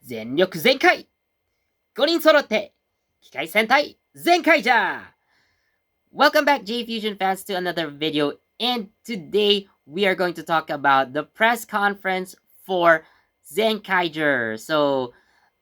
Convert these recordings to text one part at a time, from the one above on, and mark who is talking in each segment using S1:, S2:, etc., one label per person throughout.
S1: 全力全開 !5 人揃って、機械戦隊全開じゃ Welcome back, J-Fusion fans, to another video, and today we are going to talk about the press conference for Zenkaiger. So,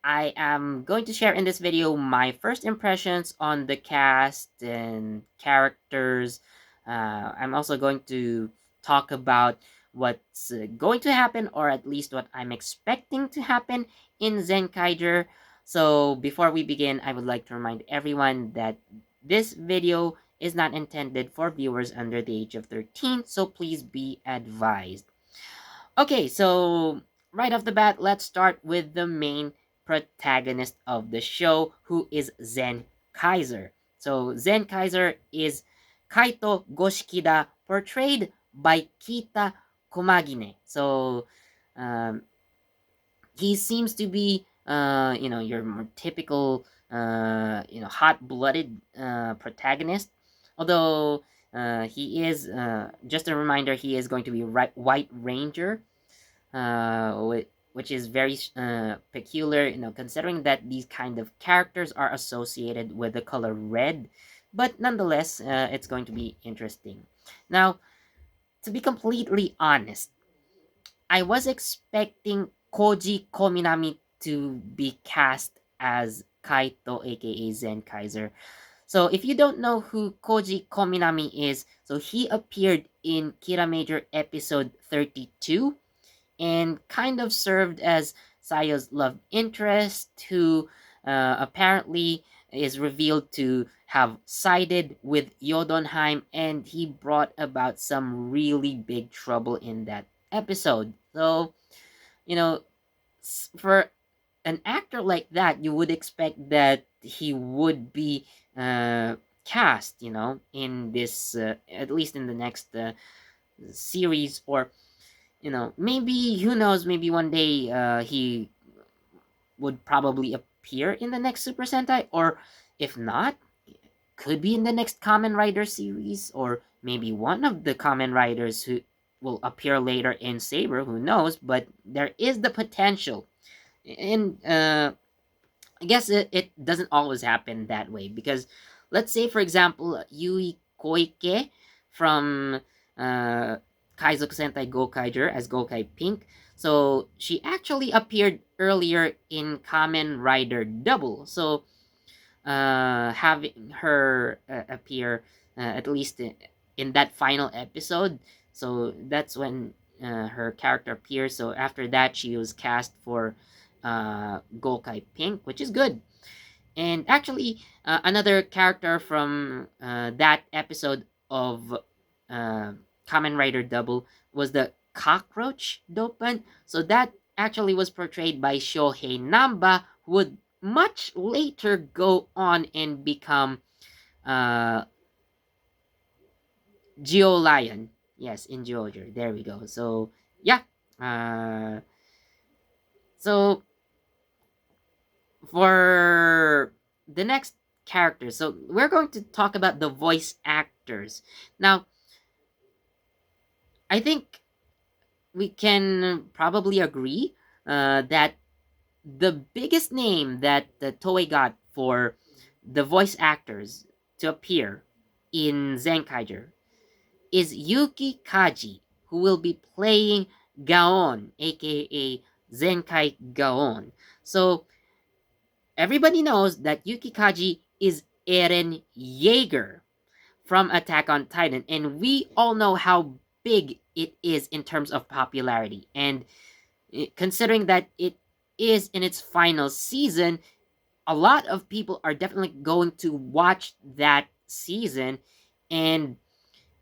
S1: I am going to share in this video my first impressions on the cast and characters. I'm also going to talk about what's going to happen, or at least what I'm expecting to happen in Zenkaiger. So before we begin, I would like to remind everyone that this video is not intended for viewers under the age of 13, so please be advised. Okay, so right off the bat, let's start with the main protagonist of the show, who is Zenkaiger. So Zenkaiger is Kaito Goshikida, portrayed by Kita Komagine. So he seems to be your more typical hot-blooded protagonist, although he is just a reminder, he is going to be White Ranger, which is very peculiar, considering that these kind of characters are associated with the color red, but nonetheless it's going to be interesting. Now, to be completely honest, I was expecting Koji Kominami to be cast as Kaito, aka Zenkaiger. So if you don't know who Koji Kominami is, so he appeared in Kira Major episode 32 and kind of served as Sayo's love interest, who apparently is revealed to have sided with Yodonheim, and he brought about some really big trouble in that episode. So, for an actor like that, you would expect that he would be cast, in this, at least in the next series, or, maybe, who knows, maybe one day he would probably appear in the next Super Sentai, or if not, could be in the next Kamen Rider series, or maybe one of the Kamen Riders who will appear later in Saber, who knows, but there is the potential. And I guess it doesn't always happen that way, because let's say, for example, Yui Koike from Kaizoku Sentai Gokaiger as Gokai Pink. So she actually appeared earlier in Kamen Rider Double. So having her appear at least in that final episode, so that's when her character appears. So after that, she was cast for Gokai Pink, which is good. And actually, another character from that episode of Kamen Rider Double was the cockroach Dopan. So that actually was portrayed by Shohei Namba, who would much later go on and become Geo Lion. Yes, in Georgia. There we go. So, yeah. So, for the next characters, so we're going to talk about the voice actors. Now, I think we can probably agree that the biggest name that the Toei got for the voice actors to appear in Zenkaiger is Yuki Kaji, who will be playing Gaon, aka Zenkai Gaon. So everybody knows that Yuki Kaji is Eren Yeager from Attack on Titan, and we all know how big it is in terms of popularity. And considering that it is in its final season, a lot of people are definitely going to watch that season, and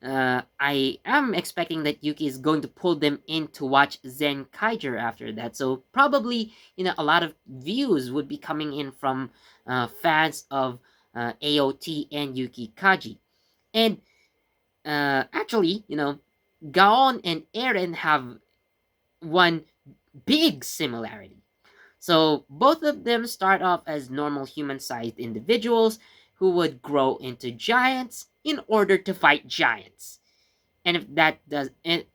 S1: I am expecting that Yuki is going to pull them in to watch Zenkaiger after that. So probably, a lot of views would be coming in from fans of AOT and Yuki Kaji. And actually, Gaon and Eren have one big similarity. So both of them start off as normal human-sized individuals who would grow into giants in order to fight giants. And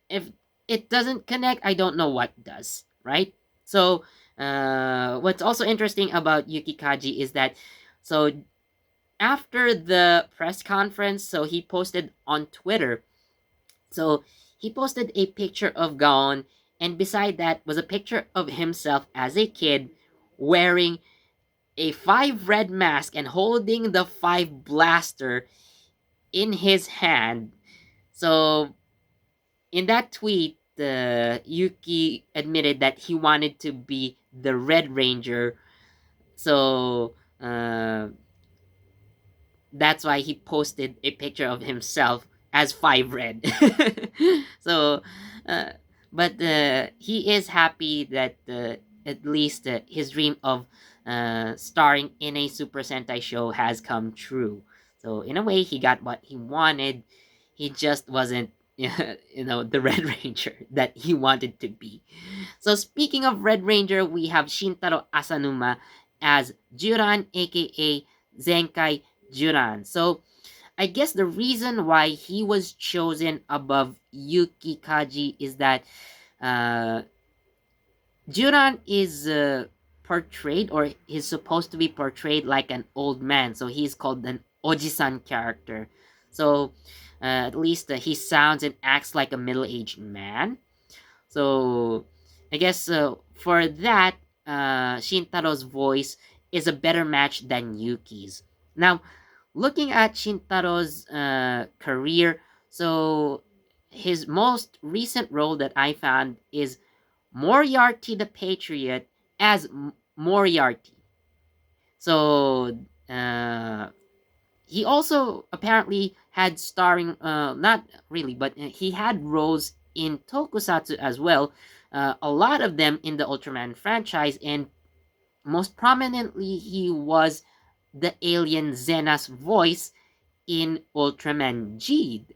S1: if it doesn't connect, I don't know what does, right? So What's also interesting about Yuki Kaji is that, so after the press conference, so he posted on Twitter. So he posted a picture of Gaon, and beside that was a picture of himself as a kid wearing a five red mask and holding the five blaster in his hand. So in that tweet, Yuki admitted that he wanted to be the Red Ranger. So that's why he posted a picture of himself as Five Red. So, uh, but he is happy that at least his dream of starring in a Super Sentai show has come true. So in a way, he got what he wanted. He just wasn't, the Red Ranger that he wanted to be. So speaking of Red Ranger, we have Shintaro Asanuma as Juran, aka Zenkai Juran. So I guess the reason why he was chosen above Yuki Kaji is that uh, Juran is portrayed, or is supposed to be portrayed like an old man. So he's called an Ojisan character. So at least he sounds and acts like a middle-aged man. So I guess for that, Shintaro's voice is a better match than Yuki's. Now, looking at Shintaro's career, so his most recent role that I found is Moriarty the Patriot as Moriarty. So he also apparently had starring, not really, but he had roles in tokusatsu as well. A lot of them in the Ultraman franchise, and most prominently, he was the alien Zena's voice in Ultraman G.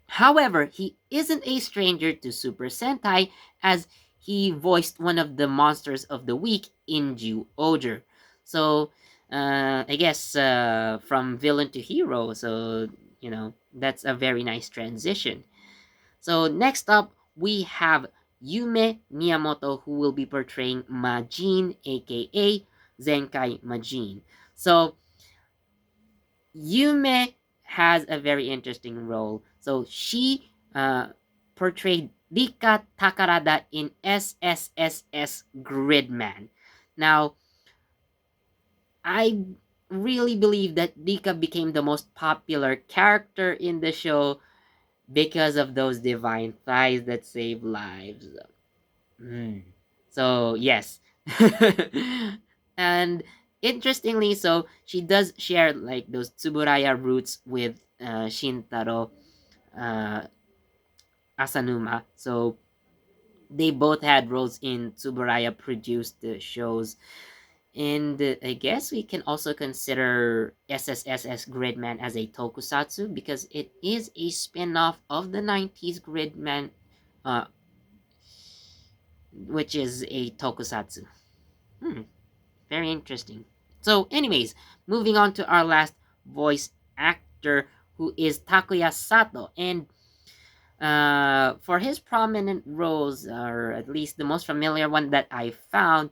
S1: However, he isn't a stranger to Super Sentai, as he voiced one of the monsters of the week in Ju Oger. So, I guess from villain to hero, so, that's a very nice transition. So, next up, we have Yume Miyamoto, who will be portraying Majin, aka Zenkai Majin. So, Yume has a very interesting role. So she portrayed Rika Takarada in SSSS Gridman. Now, I really believe that Rika became the most popular character in the show because of those divine thighs that save lives. Mm. So, yes. And interestingly, so she does share like those Tsuburaya roots with Shintaro uh, Asanuma. So they both had roles in Tsuburaya produced shows. And I guess we can also consider SSSS Gridman as a tokusatsu because it is a spin off of the 90s Gridman, uh, which is a tokusatsu. Hmm. Very interesting. So, anyways, moving on to our last voice actor, who is Takuya Sato. And for his prominent roles, or at least the most familiar one that I found,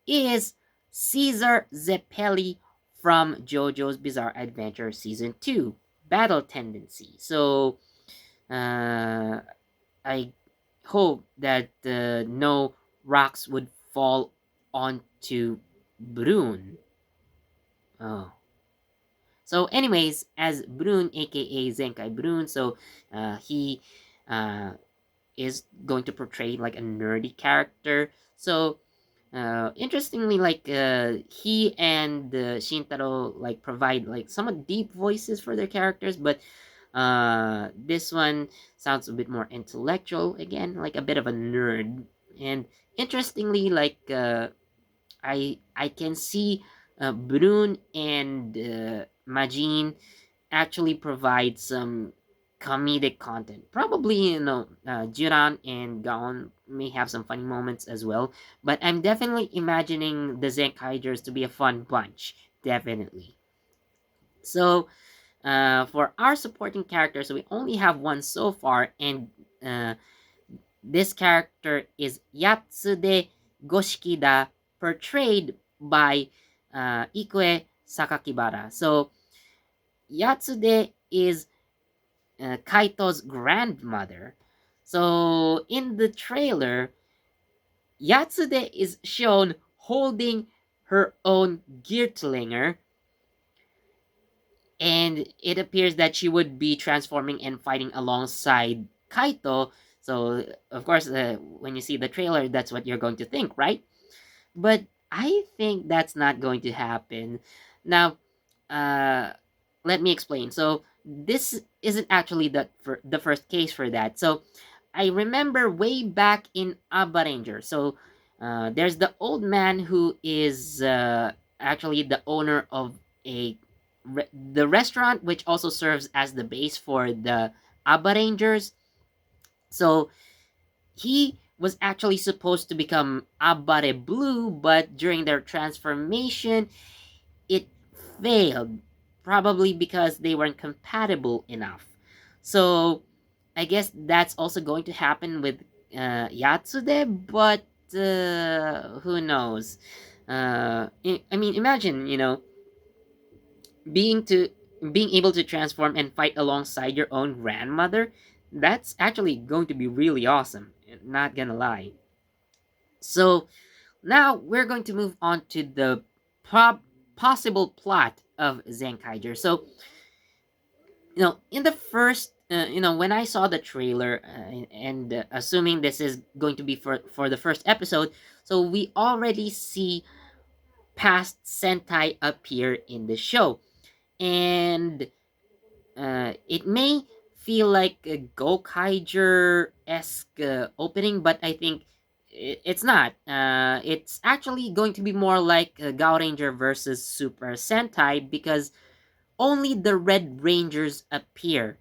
S1: is Caesar Zeppeli from JoJo's Bizarre Adventure Season 2, Battle Tendency. So, uh, I hope that no rocks would fall onto Brune. Oh. So, anyways, as Brune, aka Zenkai Brune, so he uh, is going to portray like a nerdy character. So, interestingly, like he and Shintaro like provide like somewhat deep voices for their characters, but this one sounds a bit more intellectual again, like a bit of a nerd. And interestingly, like I can see Brune and Majin actually provide some comedic content. Probably, Jiran and Gaon may have some funny moments as well. But I'm definitely imagining the Zenkaigers to be a fun bunch. Definitely. So, for our supporting characters, so we only have one so far, and this character is Yatsude Goshikida, portrayed by Ikue Sakakibara. So Yatsude is Kaito's grandmother. So in the trailer, Yatsude is shown holding her own Geertlinger, and it appears that she would be transforming and fighting alongside Kaito. So, of course, when you see the trailer, that's what you're going to think, right? But I think that's not going to happen. Now, uh, let me explain. So, this isn't actually the first case for that. So, I remember way back in Abba Ranger. So, there's the old man who is actually the owner of the restaurant, which also serves as the base for the Abba Rangers. So, he was actually supposed to become Abare Blue, but during their transformation, it failed. Probably because they weren't compatible enough. So, I guess that's also going to happen with Yatsude, but who knows? I mean, imagine, being to being able to transform and fight alongside your own grandmother. That's actually going to be really awesome. Not gonna lie. So now we're going to move on to the possible plot of Zenkaiger. So in the first, when I saw the trailer, and assuming this is going to be for the first episode, so we already see past Sentai appear in the show, and it may feel like a Gokaiger esque opening, but I think it's not. It's actually going to be more like Gao Ranger versus Super Sentai because only the Red Rangers appear.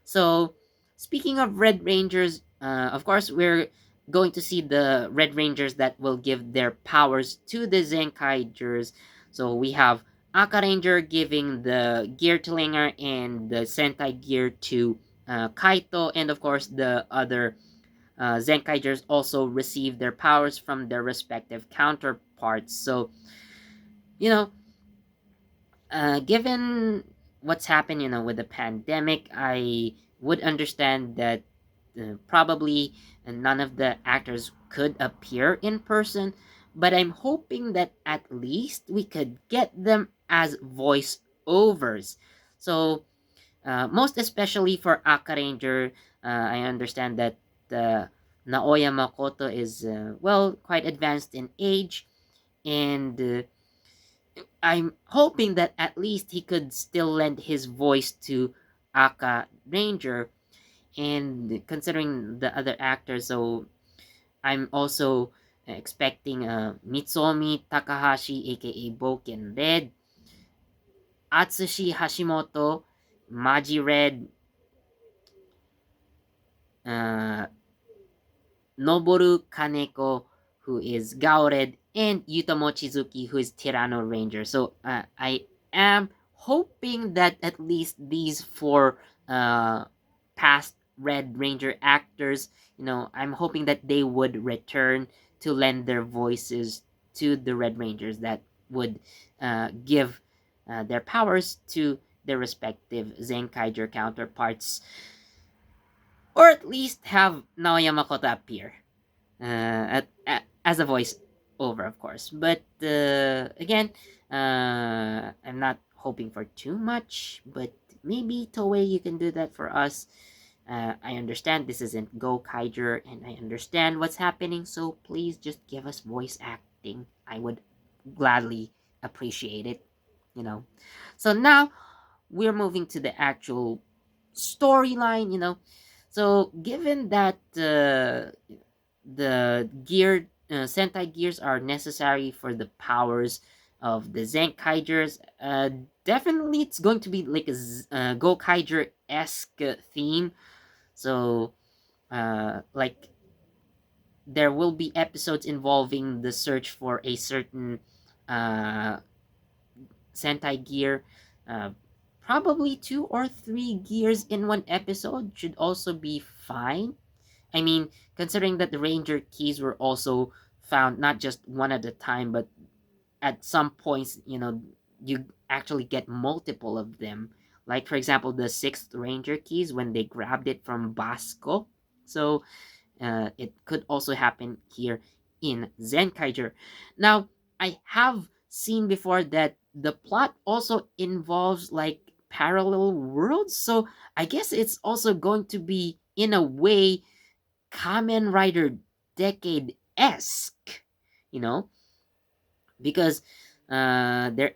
S1: So, speaking of Red Rangers, of course, we're going to see the Red Rangers that will give their powers to the Zenkaigers. So, we have Aka Ranger giving the gear to Linger and the Sentai gear to Kaito, and of course, the other Zenkaigers also receive their powers from their respective counterparts. So, you know, given what's happened, with the pandemic, I would understand that probably none of the actors could appear in person, but I'm hoping that at least we could get them as voice overs. So, most especially for Aka Ranger, I understand that Naoya Makoto is, well, quite advanced in age, and I'm hoping that at least he could still lend his voice to Aka Ranger. And considering the other actors, so I'm also expecting Mitsuomi Takahashi, aka Boken Red, Atsushi Hashimoto, Maji Red, uh, Noboru Kaneko, who is Gaored, and Yuta Mochizuki, who is Tyranno Ranger. So I am hoping that at least these four past Red Ranger actors, I'm hoping that they would return to lend their voices to the Red Rangers that would give their powers to their respective Zenkaiger counterparts, or at least have Naoya Makoto appear as a voice over, of course. But again, I'm not hoping for too much, but maybe Toei, you can do that for us. I understand this isn't Go Kaiger, and I understand what's happening, so please just give us voice acting. I would gladly appreciate it, you know. So now we're moving to the actual storyline. So given that the Sentai gears are necessary for the powers of the Zenkaigers. Definitely, it's going to be like a Gokaiger esque theme. So, like, there will be episodes involving the search for a certain uh, Sentai gear. Uh, Probably two or three gears in one episode should also be fine. I mean, considering that the Ranger keys were also found not just one at a time, but at some points, you actually get multiple of them. Like for example, the sixth Ranger keys when they grabbed it from Basco. So it could also happen here in Zenkaiger. Now, I have seen before that the plot also involves like parallel worlds, so I guess it's also going to be in a way Kamen Rider Decade esque, you know, because there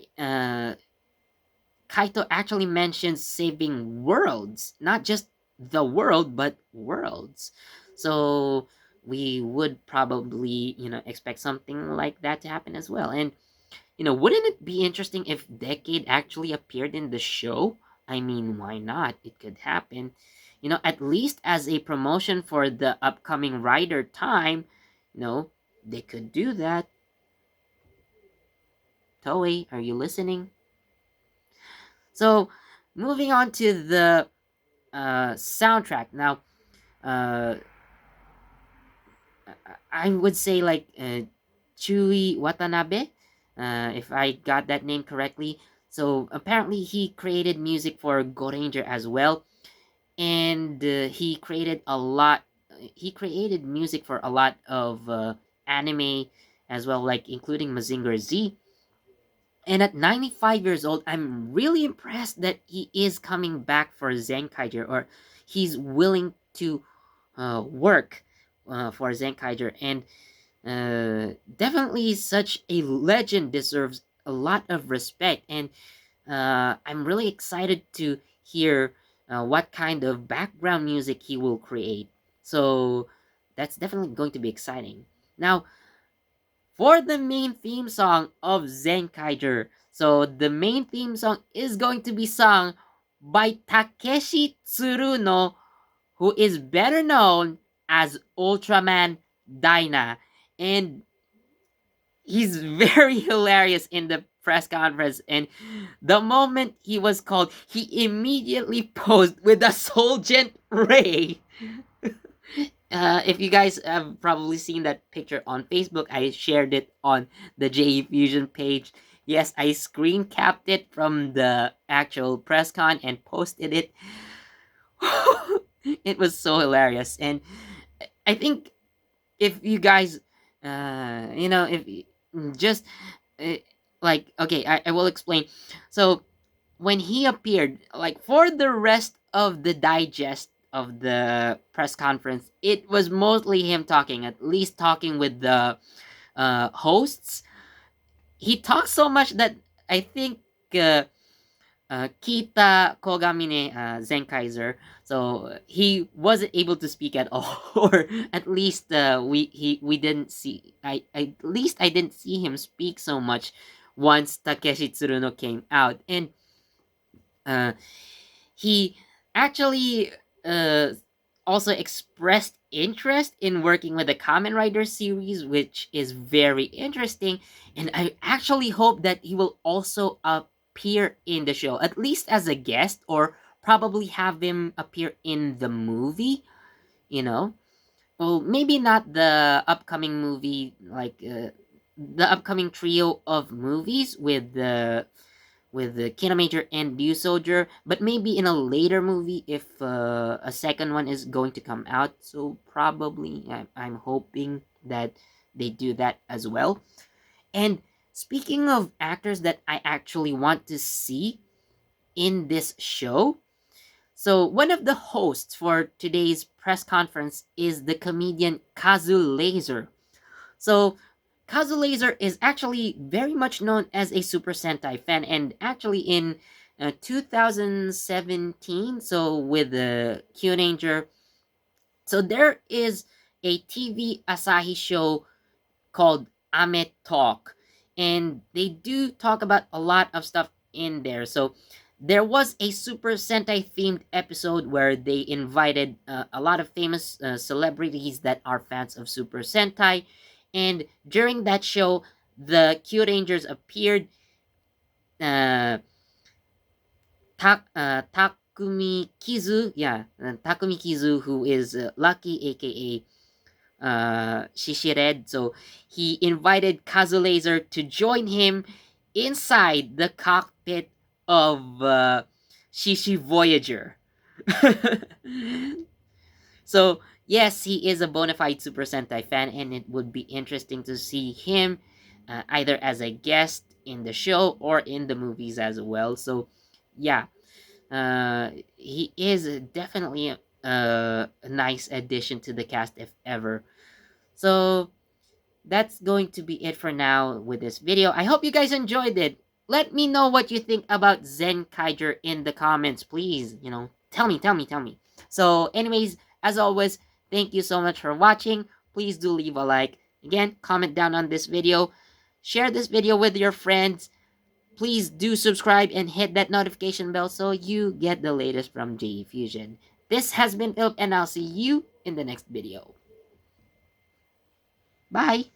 S1: Kaito actually mentions saving worlds, not just the world, but worlds. So we would probably, expect something like that to happen as well. And, wouldn't it be interesting if Decade actually appeared in the show? I mean, why not? It could happen. At least as a promotion for the upcoming Rider time, you know, they could do that. Toei, are you listening? So, moving on to the soundtrack. Now, uh, I would say like Chui Watanabe, if I got that name correctly. So apparently he created music for Go Ranger as well, and he created a lot. He created music for a lot of anime as well, like including Mazinger Z. And at 95 years old, I'm really impressed that he is coming back for Zenkaiger, or he's willing to work for Zenkaiger. And definitely such a legend deserves a lot of respect. And I'm really excited to hear what kind of background music he will create. So that's definitely going to be exciting. Now, for the main theme song of Zenkaiger. So the main theme song is going to be sung by Takeshi Tsuruno, who is better known as Ultraman Dyna. And he's very hilarious in the press conference. And the moment he was called, he immediately posed with a Solgent Ray. If you guys have probably seen that picture on Facebook, I shared it on the JE Fusion page. Yes, I screen capped it from the actual Presscon and posted it. It was so hilarious, and I think if you guys, if just uh, like okay, I will explain. So when he appeared, like for the rest of the digest of the press conference, it was mostly him talking, at least talking with the hosts. He talked so much that I think Kita Kogamine Zenkaiser, so he wasn't able to speak at all, or at least we didn't see. At least I didn't see him speak so much once Takeshi Tsuruno came out, and uh, he actually uh, also expressed interest in working with the Kamen Rider series, which is very interesting. And I actually hope that he will also appear in the show, at least as a guest, or probably have him appear in the movie, you know? Well, maybe not the upcoming movie, like the upcoming trio of movies with the Kinomator and New Soldier, but maybe in a later movie if a second one is going to come out. So probably I'm hoping that they do that as well. And speaking of actors that I actually want to see in this show, so one of the hosts for today's press conference is the comedian Kazu Laser. So Kazu Laser is actually very much known as a Super Sentai fan, and actually in 2017, so with the Kyunanger, so there is a TV Asahi show called Ame Talk, and they do talk about a lot of stuff in there. So there was a Super Sentai themed episode where they invited a lot of famous celebrities that are fans of Super Sentai, and during that show, the Q Rangers appeared. Uh, Takumi Kizu, yeah, Takumi Kizu, who is Lucky, aka Shishired. So he invited Kazulaser to join him inside the cockpit of Shishi Voyager. So yes, he is a bona fide Super Sentai fan, and it would be interesting to see him either as a guest in the show or in the movies as well. So yeah, he is definitely a nice addition to the cast if ever. So that's going to be it for now with this video. I hope you guys enjoyed it. Let me know what you think about Zenkaiger in the comments, please. Tell me, tell me, tell me. So, anyways, as always, thank you so much for watching. Please do leave a like. Again, comment down on this video. Share this video with your friends. Please do subscribe and hit that notification bell so you get the latest from JE Fusion. This has been Philip, and I'll see you in the next video. Bye!